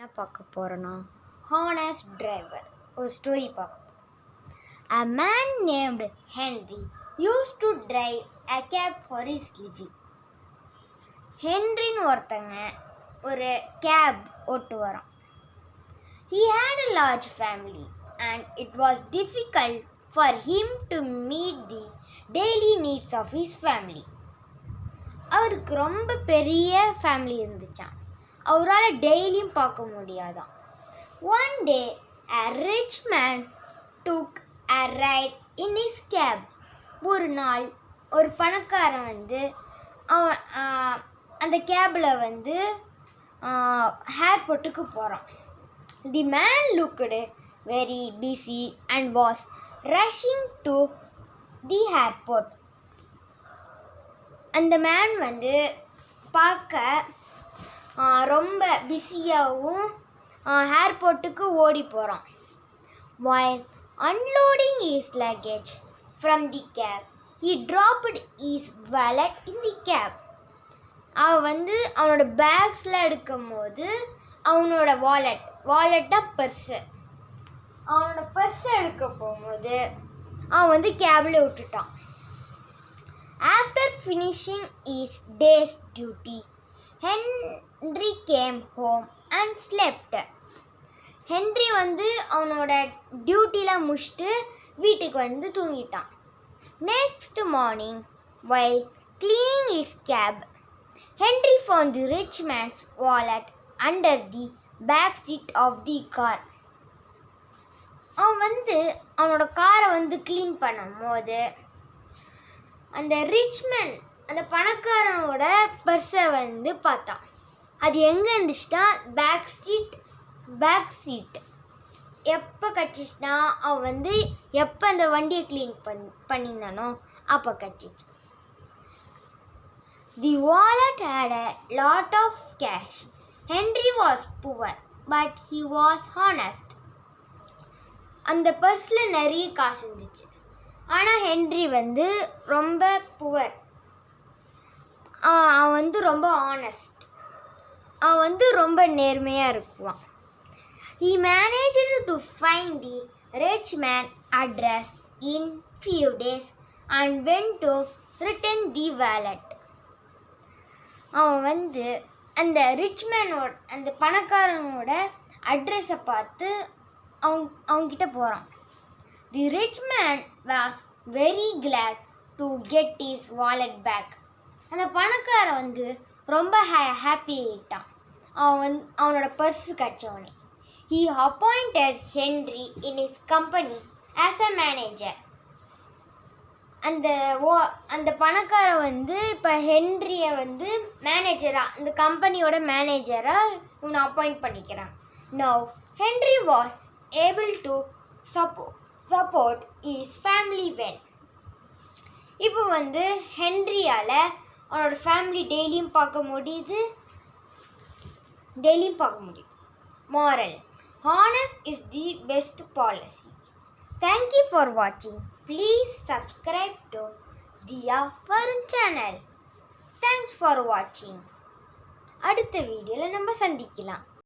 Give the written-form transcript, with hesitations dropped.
என்ன பார்க்க போகிறோன்னா ஹானஸ்ட் டிரைவர் ஒரு ஸ்டோரி பார்க்க. A man named Henry used to drive a cab for his living. ஹென்ரின்னு ஒருத்தங்க ஒரு கேப் ஓட்டு வரான். He had a large family and it was difficult for him to meet the daily needs of his family. அவருக்கு ரொம்ப பெரிய family இருந்துச்சான். அவரால் டெய்லியும் பார்க்க முடியாதான். One day a rich man took a ride in his cab. ஒரு நாள் ஒரு பணக்காரன் அவன் அந்த கேபில் ஏர்போர்ட்டுக்கு போகிறான். The man looked very busy and was rushing to the airport. அந்த மேன் பார்க்க ரொம்ப பிஸியாகவும் ஏர்போர்ட்டுக்கு ஓடி போகிறான். While unloading his luggage from the cab, he dropped his wallet in the cab. அவன் அவனோட பேக்ஸ்லாம் எடுக்கும் போது அவனோட வாலெட்டாக பர்ஸு அவனோட பர்ஸை எடுக்க போகும்போது அவன் கேபில் விட்டுட்டான். After finishing his day's duty, Henry came home and slept. Henry அவனோட டியூட்டியில் முடிச்சுட்டு வீட்டுக்கு தூங்கிட்டான். Next morning, while cleaning his cab, Henry found the rich man's wallet under the back seat of the car. அவன் அவனோட காரை க்ளீன் பண்ணும்போது அந்த rich man அந்த பணக்காரனோட பர்ஸை பார்த்தான். அது எங்கே இருந்துச்சுன்னா பேக் சீட் எப்போ கட்டிச்சுன்னா அவன் எப்போ அந்த வண்டியை க்ளீன் பண்ணியிருந்தானோ அப்போ கட்டிச்சு. The wallet had a lot of cash. Henry was poor, but he was honest. அந்த பர்ஸில் நிறைய காசு இருந்துச்சு. ஆனால் ஹென்ரி ரொம்ப புவர். அவன் ரொம்ப ஆனஸ்ட். அவன் ரொம்ப நேர்மையாக இருக்குவான். He managed to find the rich man address in few days and went to return the wallet. அவன் அந்த ரிச் மேனோட அந்த பணக்காரனோட அட்ரஸை பார்த்து அவங்கிட்ட போகிறான். The rich man was very glad to get his wallet back. அந்த பணக்காரன் ரொம்ப ஹாப்பி ஆகிட்டான் அவனோட purse கச்சவனே. He appointed Henry in his company as a manager. அந்த பணக்காரன் இப்போ ஹென்ரியை மேனேஜராக அந்த கம்பெனியோட மேனேஜராக இவனை அப்பாயிண்ட் பண்ணிக்கிறான். Now Henry was able to support his family well. இப்போ ஹென்ரியால் அவனோட ஃபேமிலி டெய்லியும் பார்க்க முடியுது. Moral: honest is the best policy. Thank you for watching. Please subscribe to Diya Varun channel. Thanks for watching. அடுத்த வீடியோவில் நம்ம சந்திக்கலாம்.